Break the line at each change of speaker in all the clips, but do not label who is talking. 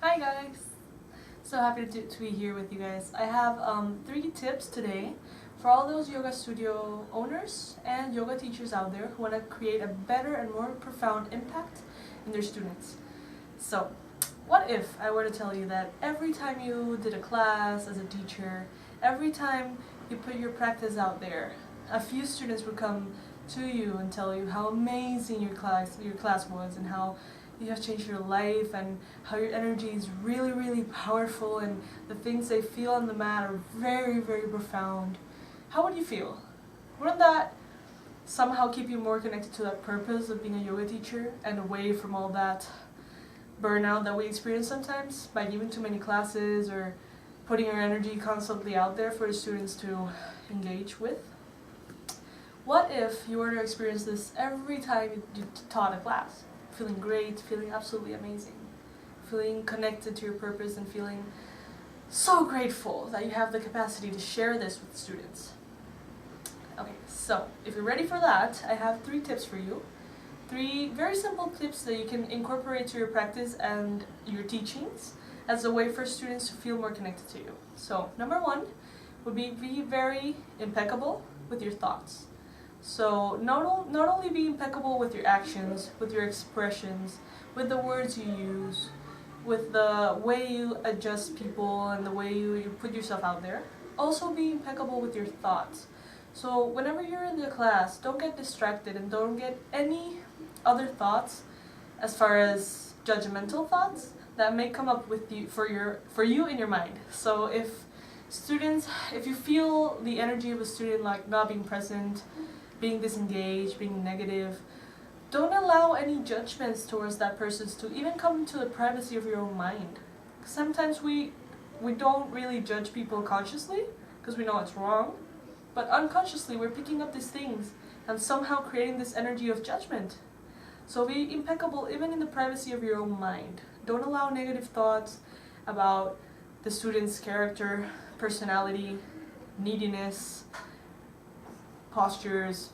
Hi guys! So happy to be here with you guys. I have 3 tips today for all those yoga studio owners and yoga teachers out there who want to create a better and more profound impact in their students. So, what if I were to tell you that every time you did a class as a teacher, every time you put your practice out there, a few students would come to you and tell you how amazing your class was and how you have changed your life and how your energy is really powerful and the things they feel on the mat are very profound. How would you feel? Wouldn't that somehow keep you more connected to that purpose of being a yoga teacher and away from all that burnout that we experience sometimes by giving too many classes or putting our energy constantly out there for the students to engage with? What if you were to experience this every time you taught a class? Feeling great, feeling absolutely amazing, feeling connected to your purpose and feeling so grateful that you have the capacity to share this with students. Okay, so if you're ready for that, I have 3 tips for you. 3 very simple tips that you can incorporate to your practice and your teachings as a way for students to feel more connected to you. So, number 1 would be very impeccable with your thoughts. So not only be impeccable with your actions, with your expressions, with the words you use, with the way you adjust people and the way you put yourself out there, also be impeccable with your thoughts. So whenever you're in the class, don't get distracted and don't get any other thoughts as far as judgmental thoughts that may come up with you for you in your mind. So if you feel the energy of a student like not being present, being disengaged, being negative, don't allow any judgments towards that person to even come into the privacy of your own mind. Sometimes we don't really judge people consciously because we know it's wrong, but unconsciously we're picking up these things and somehow creating this energy of judgment. So be impeccable even in the privacy of your own mind. Don't allow negative thoughts about the student's character, personality, neediness, postures,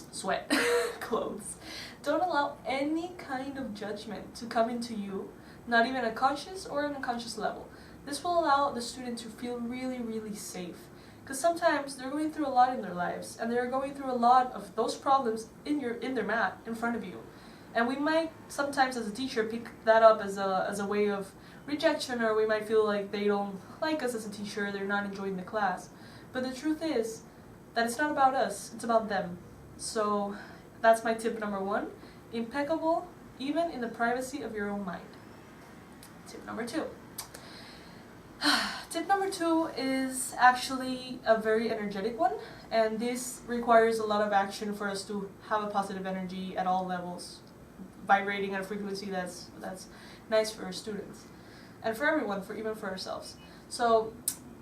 sweat, clothes. Don't allow any kind of judgment to come into you, not even a conscious or an unconscious level. This will allow the student to feel really safe. Because sometimes they're going through a lot in their lives, and they're going through a lot of those problems in their mat in front of you. And we might sometimes as a teacher pick that up as a way of rejection, or we might feel like they don't like us as a teacher, they're not enjoying the class. But the truth is that it's not about us, it's about them. So that's my tip number 1. Impeccable even in the privacy of your own mind. Tip number 2. Tip number 2 is actually a very energetic one, and this requires a lot of action for us to have a positive energy at all levels, vibrating at a frequency that's nice for our students and for everyone, even for ourselves. So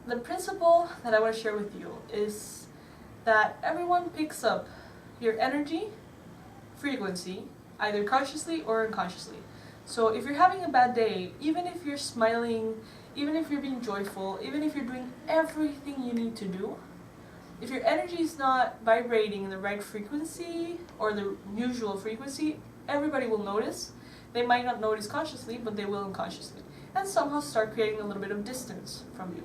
the principle that I want to share with you is that everyone picks up your energy frequency, either consciously or unconsciously. So if you're having a bad day, even if you're smiling, even if you're being joyful, even if you're doing everything you need to do, if your energy is not vibrating in the right frequency or the usual frequency, everybody will notice. They might not notice consciously, but they will unconsciously, and somehow start creating a little bit of distance from you.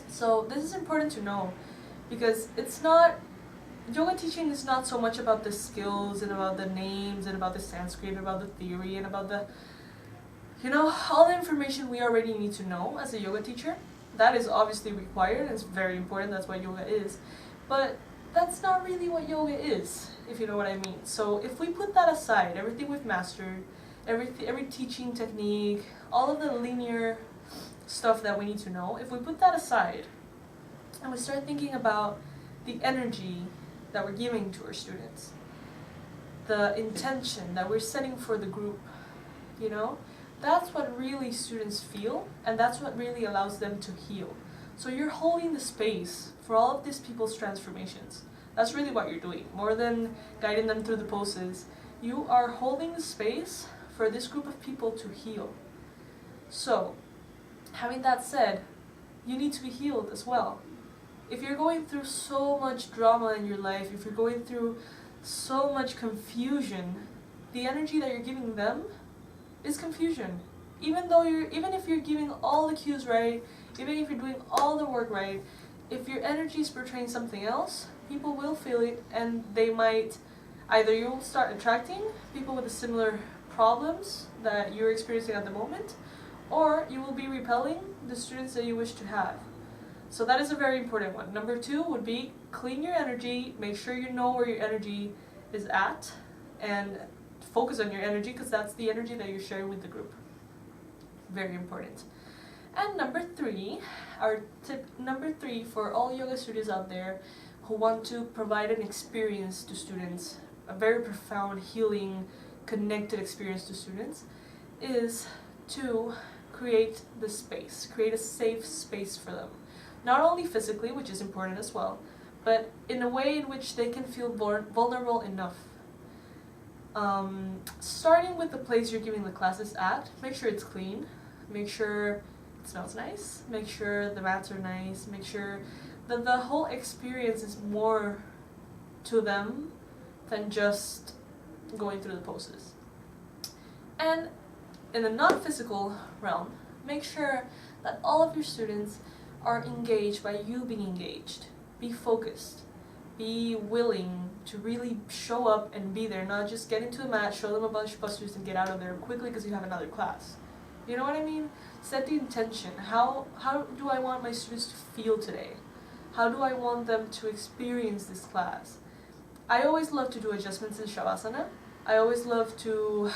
So this is important to know, because yoga teaching is not so much about the skills and about the names and about the Sanskrit and about the theory and about the, all the information we already need to know as a yoga teacher. That is obviously required and it's very important, that's what yoga is. But that's not really what yoga is, if you know what I mean. So if we put that aside, everything we've mastered, every teaching technique, all of the linear stuff that we need to know, if we put that aside and we start thinking about the energy that we're giving to our students, the intention that we're setting for the group, that's what really students feel, and that's what really allows them to heal. So you're holding the space for all of these people's transformations. That's really what you're doing. More than guiding them through the poses, you are holding the space for this group of people to heal. So, having that said, you need to be healed as well. If you're going through so much drama in your life, if you're going through so much confusion, the energy that you're giving them is confusion. even if you're giving all the cues right, even if you're doing all the work right, if your energy is portraying something else, people will feel it, and they might, either you'll start attracting people with the similar problems that you're experiencing at the moment, or you will be repelling the students that you wish to have. So that is a very important one. Number 2 would be clean your energy, make sure you know where your energy is at, and focus on your energy, because that's the energy that you're sharing with the group. Very important. And number 3, our tip number 3 for all yoga studios out there who want to provide an experience to students, a very profound, healing, connected experience to students, is to create the space, create a safe space for them. Not only physically, which is important as well, but in a way in which they can feel vulnerable enough. Starting with the place you're giving the classes at, make sure it's clean, make sure it smells nice, make sure the mats are nice, make sure that the whole experience is more to them than just going through the poses. And in the non-physical realm, make sure that all of your students are engaged by you being engaged. Be focused. Be willing to really show up and be there, not just get into a mat, show them a bunch of postures and get out of there quickly because you have another class. You know what I mean? Set the intention. How do I want my students to feel today? How do I want them to experience this class? I always love to do adjustments in Shavasana. I always love to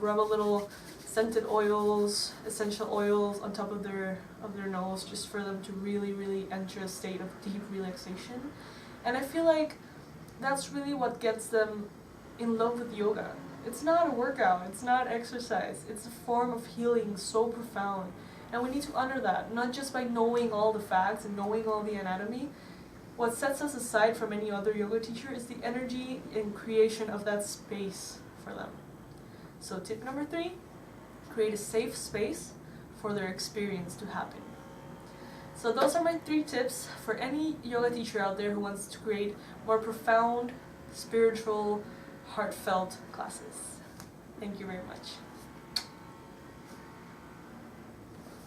rub a little scented oils, essential oils on top of their nose, just for them to really, really enter a state of deep relaxation. And I feel like that's really what gets them in love with yoga. It's not a workout, it's not exercise, it's a form of healing so profound. And we need to honor that, not just by knowing all the facts and knowing all the anatomy. What sets us aside from any other yoga teacher is the energy and creation of that space for them. So tip number 3, create a safe space for their experience to happen. So those are my 3 tips for any yoga teacher out there who wants to create more profound, spiritual, heartfelt classes. Thank you very much.